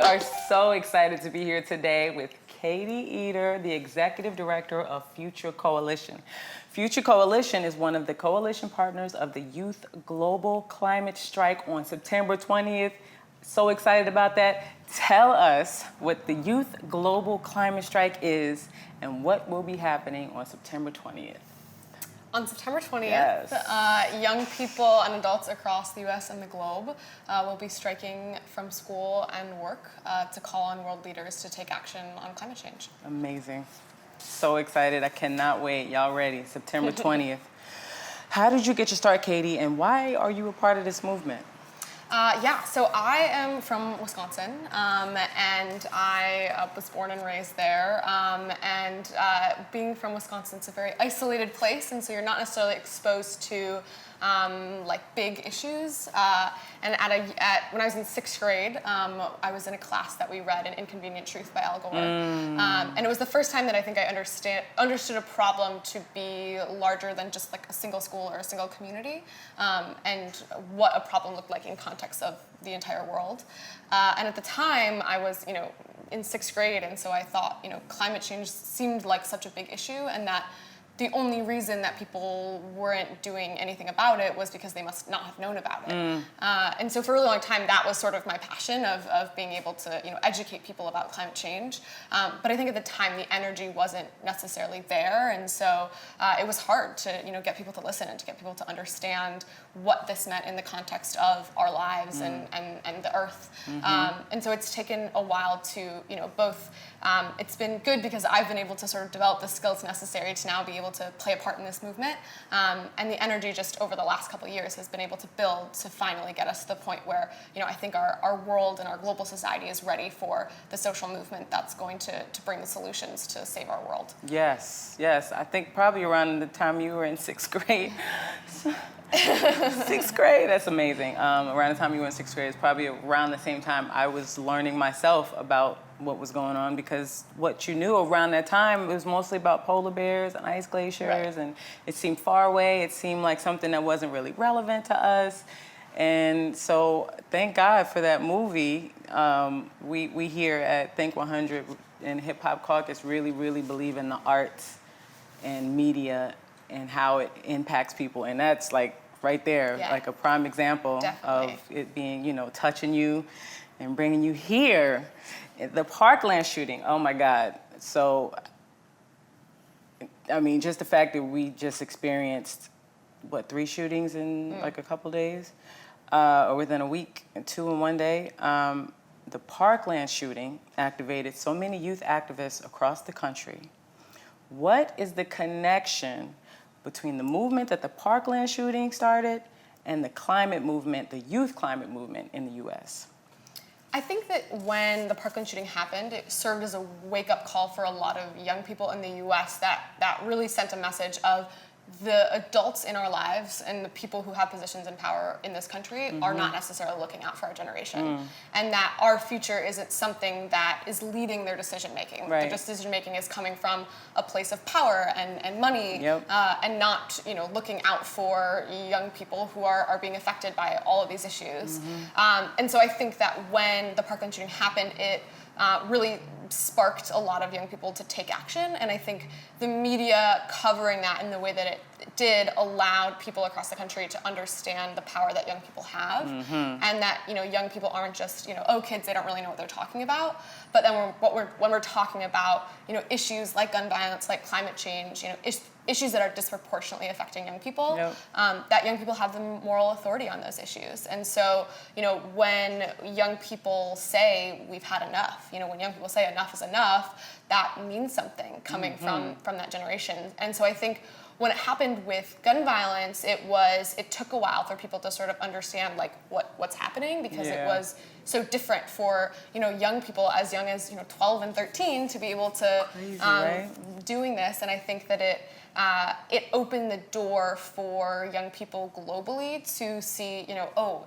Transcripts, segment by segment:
are so excited to be here today with Katie Eder, the Executive Director of Future Coalition. Future Coalition is one of the coalition partners of the Youth Global Climate Strike on September 20th. So excited about that. Tell us what the Youth Global Climate Strike is and what will be happening on September 20th. On September 20th, yes. Young people and adults across the U.S. and the globe will be striking from school and work to call on world leaders to take action on climate change. Amazing. So excited. I cannot wait. Y'all ready? September 20th. How did you get your start, Katie, and why are you a part of this movement? So I am from Wisconsin, and I was born and raised there. Being from Wisconsin, it's a very isolated place, and so you're not necessarily exposed to big issues. When I was in 6th grade, I was in a class that we read An Inconvenient Truth by Al Gore. And it was the first time that I think I understood a problem to be larger than just like a single school or a single community, and what a problem looked like in context of the entire world. And at the time, I was, in 6th grade, and so I thought, climate change seemed like such a big issue, and that the only reason that people weren't doing anything about it was because they must not have known about it. And so for a really long time, that was sort of my passion of being able to educate people about climate change. But I think at the time, the energy wasn't necessarily there. And so it was hard to get people to listen and to get people to understand what this meant in the context of our lives and the earth. And so it's taken a while to, both, it's been good because I've been able to sort of develop the skills necessary to now be able to play a part in this movement, and the energy just over the last couple of years has been able to build to finally get us to the point where I think our world and our global society is ready for the social movement that's going to bring the solutions to save our world. Yes, I think probably around the time you were in 6th grade. 6th grade, that's amazing. Around the time you were in 6th grade, it's probably around the same time I was learning myself about what was going on, because what you knew around that time was mostly about polar bears and ice glaciers, right. And it seemed far away. It seemed like something that wasn't really relevant to us. And so thank God for that movie. We here at Think 100 and Hip Hop Caucus really, really believe in the arts and media and how it impacts people. And that's like right there, like a prime example Definitely. of it being, touching you and bringing you here. The Parkland shooting, oh my God. So, I mean, just the fact that we just experienced, 3 shootings in like a couple days, or within a week, and 2 in one day. The Parkland shooting activated so many youth activists across the country. What is the connection between the movement that the Parkland shooting started and the climate movement, the youth climate movement in the U.S.? I think that when the Parkland shooting happened, it served as a wake-up call for a lot of young people in the U.S. that really sent a message of the adults in our lives and the people who have positions in power in this country are not necessarily looking out for our generation. And that our future isn't something that is leading their decision-making. Right. Their decision-making is coming from a place of power and money, and not looking out for young people who are being affected by all of these issues. And so I think that when the Parkland shooting happened, it really sparked a lot of young people to take action, and I think the media covering that in the way that it did allowed people across the country to understand the power that young people have, and that young people aren't just kids, they don't really know what they're talking about, but then when we're talking about issues like gun violence, like climate change, issues that are disproportionately affecting young people, that young people have the moral authority on those issues. And so, when young people say we've had enough, when young people say enough is enough, that means something coming from that generation. And so I think when it happened with gun violence, it took a while for people to sort of understand like what's happening, because it was so different for young people as young as 12 and 13 to be able to doing this. And I think that it opened the door for young people globally to see,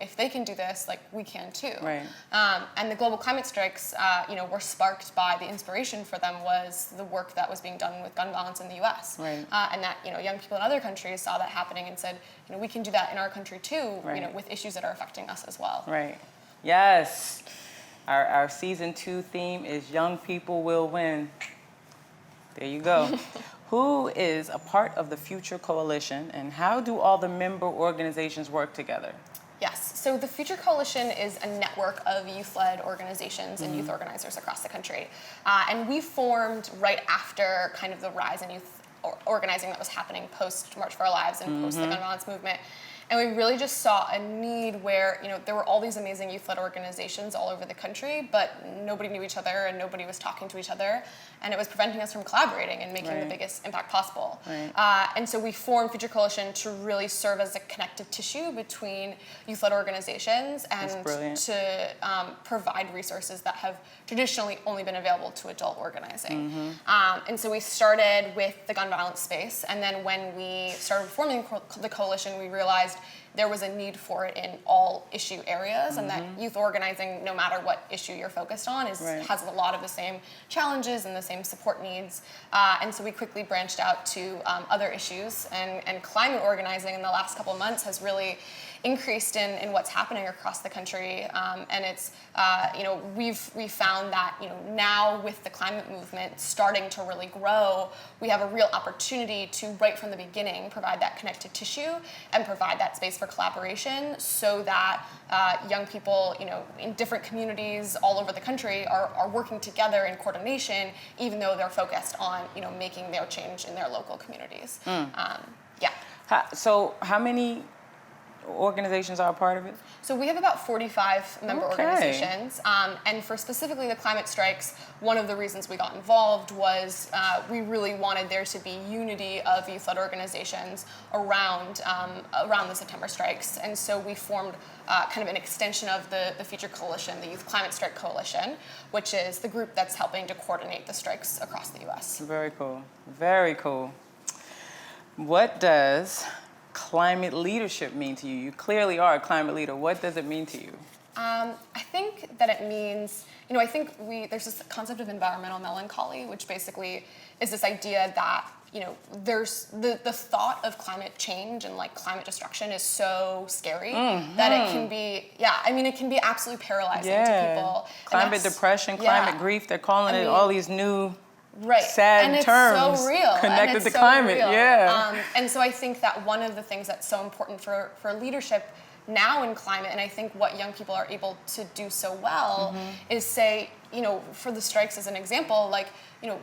if they can do this, like we can too. Right. And the global climate strikes, were sparked by the inspiration for them was the work that was being done with gun violence in the U.S. Right. And that, young people in other countries saw that happening and said, we can do that in our country too, with issues that are affecting us as well. Right. Yes. Our season 2 theme is Young People Will Win. There you go. Who is a part of the Future Coalition, and how do all the member organizations work together? Yes, so the Future Coalition is a network of youth-led organizations and youth organizers across the country. And we formed right after kind of the rise in youth organizing that was happening post March for Our Lives and post the gun violence movement. And we really just saw a need where, there were all these amazing youth-led organizations all over the country, but nobody knew each other and nobody was talking to each other. And it was preventing us from collaborating and making the biggest impact possible. Right. And so we formed Future Coalition to really serve as a connective tissue between youth-led organizations and to provide resources that have traditionally only been available to adult organizing. And so we started with the gun violence space, and then when we started forming the coalition, we realized there was a need for it in all issue areas, and that youth organizing, no matter what issue you're focused on, has a lot of the same challenges and the same support needs. And so we quickly branched out to other issues, and climate organizing in the last couple of months has really increased in what's happening across the country. And it's, we've found that, now with the climate movement starting to really grow, we have a real opportunity to, right from the beginning, provide that connective tissue and provide that space for collaboration so that young people, in different communities all over the country are working together in coordination, even though they're focused on, making their change in their local communities. So how many organizations are a part of it? So we have about 45 member organizations, and for specifically the climate strikes, one of the reasons we got involved was we really wanted there to be unity of youth-led organizations around the September strikes, and so we formed kind of an extension of the Future Coalition, the Youth Climate Strike Coalition, which is the group that's helping to coordinate the strikes across the U.S. Very cool. Very cool. What does climate leadership mean to you? You clearly are a climate leader. What does it mean to you? I think that it means, I think there's this concept of environmental melancholy, which basically is this idea that, there's the thought of climate change and climate destruction is so scary that it can be, it can be absolutely paralyzing to people. Climate depression, climate grief, they're calling it all these new sad and it's terms so real. connected to climate. And so I think that one of the things that's so important for leadership now in climate, and I think what young people are able to do so well is say, for the strikes as an example,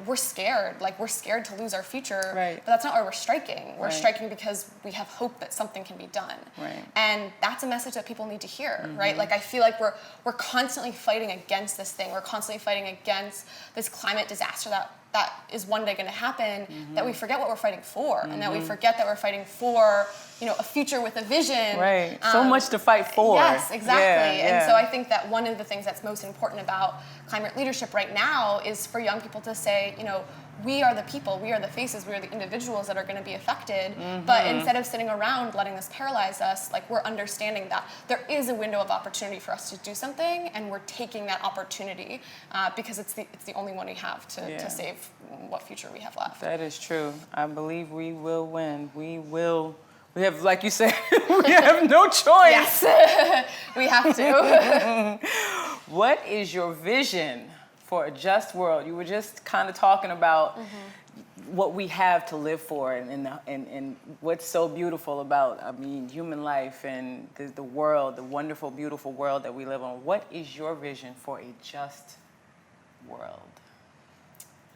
we're scared. We're scared to lose our future, but that's not why we're striking. We're striking because we have hope that something can be done. And that's a message that people need to hear, right? I feel like we're constantly fighting against this thing. We're constantly fighting against this climate disaster that is one day going to happen, that we forget what we're fighting for, and that we forget that we're fighting for, a future with a vision. So much to fight for. Yes, exactly. And so I think that one of the things that's most important about climate leadership right now is for young people to say, we are the people, we are the faces, we are the individuals that are going to be affected. But instead of sitting around letting this paralyze us, we're understanding that there is a window of opportunity for us to do something, and we're taking that opportunity because it's the only one we have to save what future we have left. That is true. I believe we will win. We have, like you said, we have no choice. Yes, we have to. What is your vision for a just world? You were just kind of talking about what we have to live for and what's so beautiful about, human life and the world, the wonderful, beautiful world that we live on. What is your vision for a just world?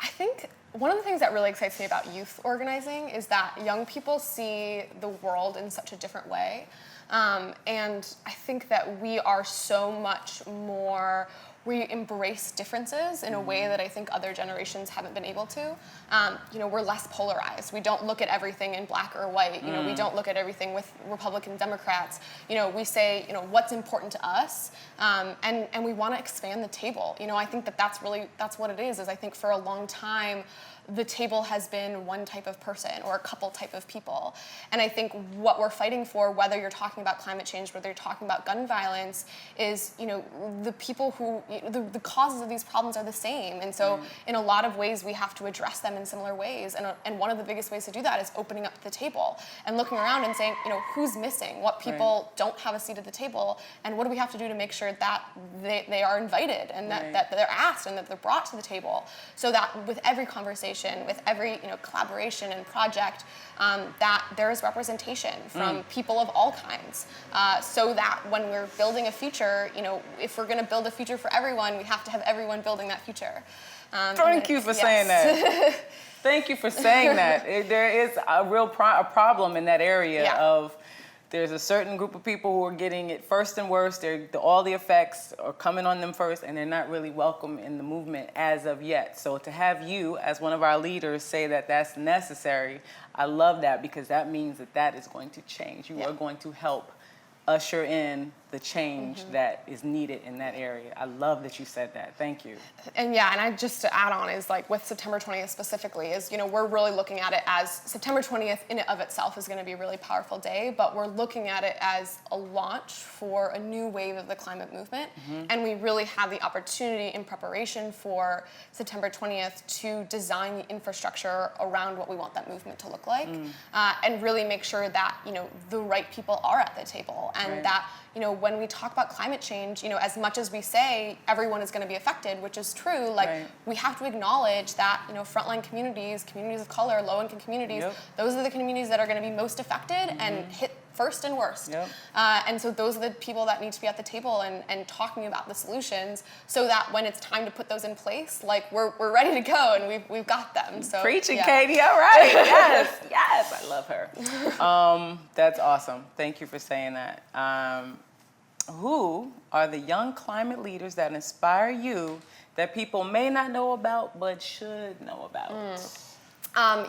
I think one of the things that really excites me about youth organizing is that young people see the world in such a different way. And I think that we are so much more, we embrace differences in a way that I think other generations haven't been able to. We're less polarized. We don't look at everything in black or white. We don't look at everything with Republican Democrats. We say, what's important to us, and we want to expand the table. I think that's what it is I think for a long time, the table has been one type of person or a couple type of people. And I think what we're fighting for, whether you're talking about climate change, whether you're talking about gun violence, is, the people who, the causes of these problems are the same. And so in a lot of ways, we have to address them in similar ways. And one of the biggest ways to do that is opening up the table and looking around and saying, who's missing? What people don't have a seat at the table? And what do we have to do to make sure that they are invited and that they're asked and that they're brought to the table, so that with every conversation, with every collaboration and project, that there is representation from people of all kinds, so that when we're building a future, if we're going to build a future for everyone, we have to have everyone building that future. Thank you for saying that. Thank you for saying that. There is a real problem in that area of there's a certain group of people who are getting it first and worst. All the effects are coming on them first, and they're not really welcome in the movement as of yet. So to have you, as one of our leaders, say that that's necessary, I love that, because that means that is going to change. You are going to help usher in the change that is needed in that area. I love that you said that. Thank you. And I just to add on is with September 20th specifically is, we're really looking at it as September 20th in and of itself is going to be a really powerful day, but we're looking at it as a launch for a new wave of the climate movement. And we really have the opportunity in preparation for September 20th to design the infrastructure around what we want that movement to look like, and really make sure that, the right people are at the table, and that, when we talk about climate change, as much as we say everyone is going to be affected, which is true, we have to acknowledge that, frontline communities of color, low-income communities, those are the communities that are going to be most affected and hit first and worst. And so those are the people that need to be at the table and talking about the solutions, so that when it's time to put those in place, we're ready to go and we've got them. So preaching, Katie. All right. Yes, I love her. That's awesome. Thank you for saying that. Who are the young climate leaders that inspire you that people may not know about but should know about?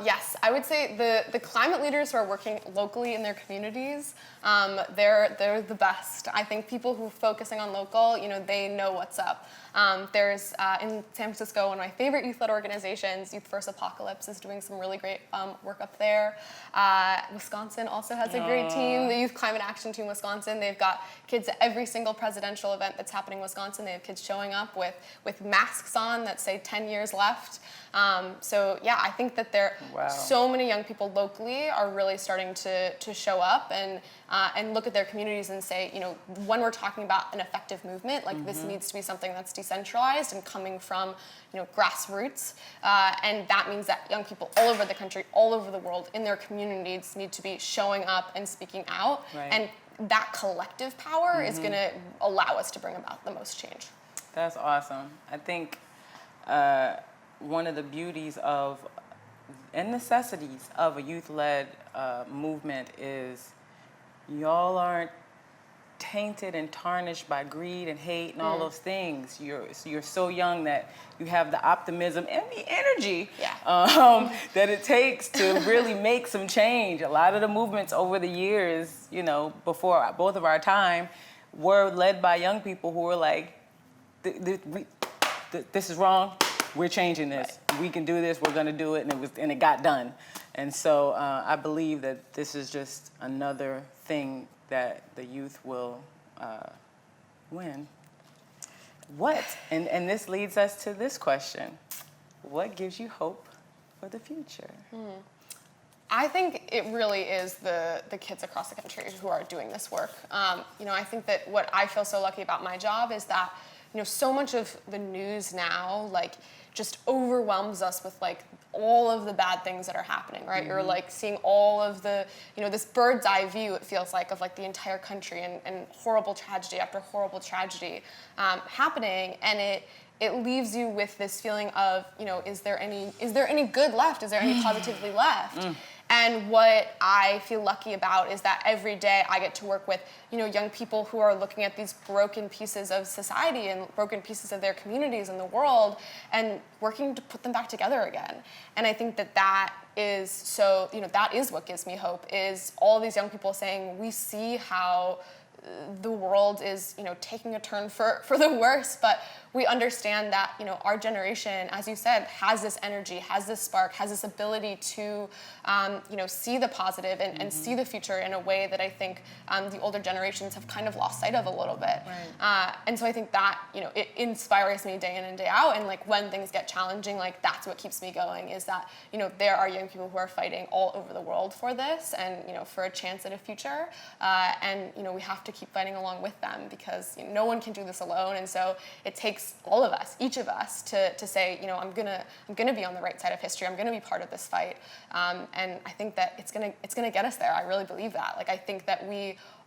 Yes, I would say the climate leaders who are working locally in their communities, they're the best. I think people who are focusing on local, they know what's up. There's in San Francisco, one of my favorite youth-led organizations, Youth First Apocalypse, is doing some really great work up there. Wisconsin also has a great team, the Youth Climate Action Team Wisconsin. They've got kids at every single presidential event that's happening in Wisconsin. They have kids showing up with masks on that say 10 years left. I think that so many young people locally are really starting to show up and look at their communities and say, when we're talking about an effective movement, this needs to be something that's decentralized and coming from, grassroots. And that means that young people all over the country, all over the world, in their communities need to be showing up and speaking out. And that collective power is going to allow us to bring about the most change. That's awesome. I think one of the beauties of and necessities of a youth-led movement is y'all aren't tainted and tarnished by greed and hate and all those things. You're so young that you have the optimism and the energy that it takes to really make some change. A lot of the movements over the years, before both of our time, were led by young people who were like, this is wrong. We're changing this. We can do this. We're going to do it, and it got done. And so I believe that this is just another thing that the youth will win. And this leads us to this question: what gives you hope for the future? I think it really is the kids across the country who are doing this work. I think that what I feel so lucky about my job is that so much of the news now just overwhelms us with all of the bad things that are happening, right? You're seeing all of the, this bird's eye view, it feels like, of the entire country and horrible tragedy after horrible tragedy happening, and it leaves you with this feeling of, is there any good left? Is there any positivity left? And what I feel lucky about is that every day I get to work with, young people who are looking at these broken pieces of society and broken pieces of their communities and the world and working to put them back together again. And I think that is so, that is what gives me hope, is all these young people saying, we see how the world is, taking a turn for the worse, but we understand that, our generation, as you said, has this energy, has this spark, has this ability to, see the positive and see the future in a way that I think the older generations have kind of lost sight of a little bit. Right. And so I think that, it inspires me day in and day out. And like when things get challenging, like that's what keeps me going, is that, there are young people who are fighting all over the world for this and, for a chance at a future. And, we have to keep fighting along with them because no one can do this alone. And so it takes all of us, each of us, to say, I'm gonna be on the right side of history. I'm gonna be part of this fight. And I think that it's gonna get us there. I really believe that. Like I think that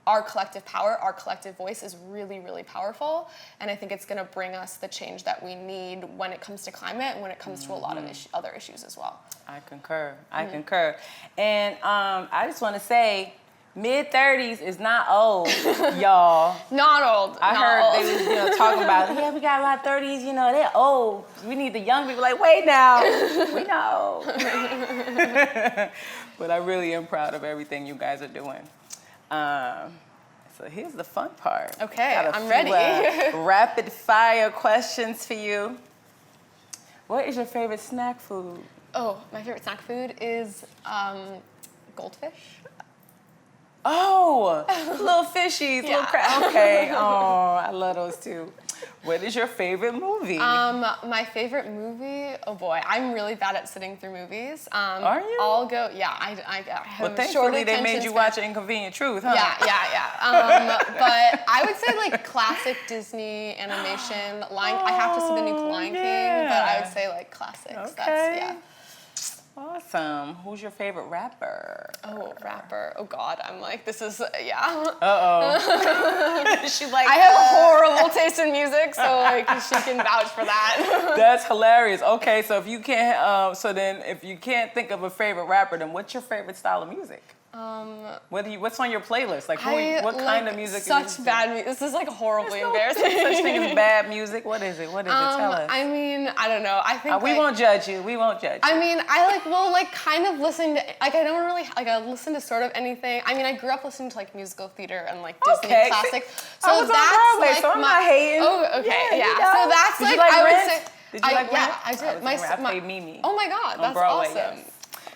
our collective power, our collective voice is really, really powerful. And I think it's gonna bring us the change that we need when it comes to climate and when it comes to a lot of other issues as well. I concur. I concur. And I just want to say, mid-30s is not old, y'all. Not old. I heard they was talking about, yeah, we got a lot of 30s, they're old. We need the young people. Like, wait now, we know. But I really am proud of everything you guys are doing. So here's the fun part. Okay, got I'm ready. Rapid fire questions for you. What is your favorite snack food? Oh, my favorite snack food is goldfish. Oh, little fishies, Yeah. little crab. Okay, oh, I love those too. What is your favorite movie? My favorite movie, oh boy, I'm really bad at sitting through movies. Are you? I'll go, yeah, I have Well, short thankfully they attention made you span. watch Inconvenient Truth, huh? Yeah. But I would say like classic Disney animation. I have to see the new Lion King, but I would say like classics. Okay. Awesome. Who's your favorite rapper? Oh, rapper. Oh God, I'm like, this is, yeah. Uh-oh. She's like, I have horrible taste in music, so like she can vouch for that. That's hilarious. Okay, so if you can't, if you can't think of a favorite rapper, then what's your favorite style of music? What's on your playlist? Like, what kind of music? Such bad music. This is like horribly embarrassing. Such thing as bad music. What is it? What is it? Tell us. I mean, I don't know. I think we won't judge you. We won't judge you. I mean, I kind of listen to, I don't really, I listen to sort of anything. I mean, I grew up listening to like musical theater and like Disney classic. So I was that's on Broadway, like so I'm not hating. Oh, okay, yeah. So that's did like, you like I would Rent? say. Did you like Rent? Yeah, I did. I played Mimi. Oh my God, that's Broadway, awesome. yes.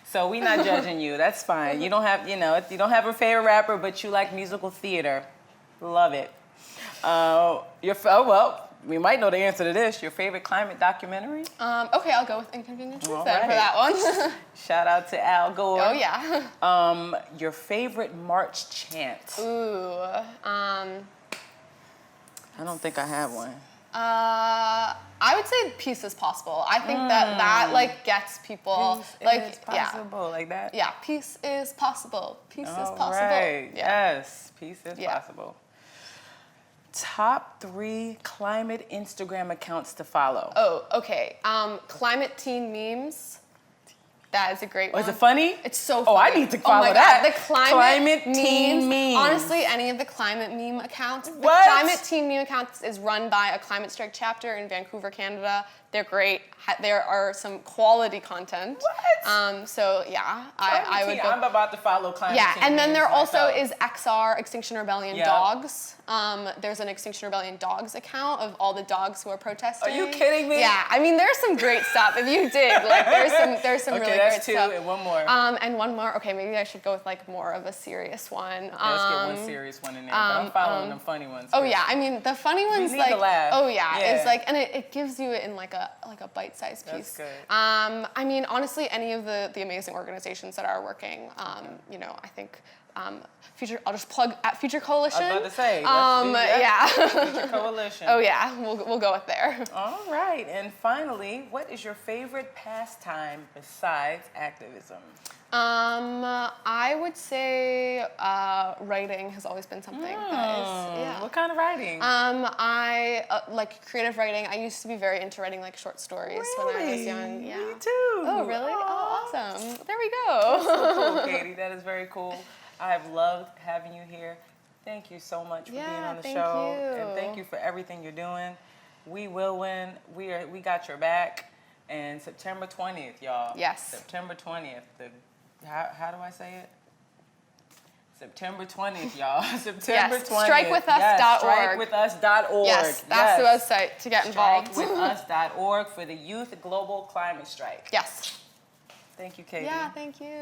So we're not judging you. That's fine. You don't have, you don't have a favorite rapper, but you like musical theater. Love it. We might know the answer to this. Your favorite climate documentary? Okay, I'll go with Inconvenient Truth All then for right. that one. Shout out to Al Gore. Oh yeah. Your favorite March chant? Ooh. I don't think I have one. I would say peace is possible. I think that like gets people Peace like is possible, like that? Yeah, peace is possible. Peace is possible. Right. Yeah. Yes, peace is possible. Top 3 climate Instagram accounts to follow. Oh, okay. Climate teen memes. That is a great one. Is it funny? It's so funny. Oh, I need to follow that. that. The climate teen memes. Honestly, any of the climate meme accounts. The What? climate teen meme accounts is run by a climate strike chapter in Vancouver, Canada. They're great. There are some quality content. What? So yeah, I would go. I'm about to follow climate Yeah, teen and then memes there also myself. is XR, Extinction Rebellion Yep. Dogs. There's an Extinction Rebellion Dogs account of all the dogs who are protesting. Are you kidding me? Yeah, I mean there's some great stuff. If you dig, like there's some Okay, really that's great 2 stuff. and one more. And one more. Okay, maybe I should go with like more of a serious one. Let's get one serious one in there. But I'm following them funny ones. Oh first. yeah, I mean the funny ones need like to laugh. oh yeah, Yeah. it's like and it gives you it in like a bite-sized piece. That's good. I mean honestly, any of the amazing organizations that are working, I think. I'll just plug at Future Coalition. I was about to say. Let's do that. Yeah. Future Coalition. Oh yeah, we'll go with there. All right, and finally, what is your favorite pastime besides activism? I would say writing has always been something that is, yeah. What kind of writing? I like creative writing. I used to be very into writing like short stories when I was young. Yeah. Me too. Oh really? Aw. Oh, awesome. There we go. So cool, Katie. That is very cool. I have loved having you here. Thank you so much for being on the thank show, you. and thank you for everything you're doing. We will win. We got your back. And September 20th, y'all. Yes. September 20th. How do I say it? September 20th, y'all. September 20th. Strikewithus.org. Yes, strikewithus.org. Yes, that's the website to get involved. Strikewithus.org for the Youth Global Climate Strike. Yes. Thank you, Katie. Yeah, thank you.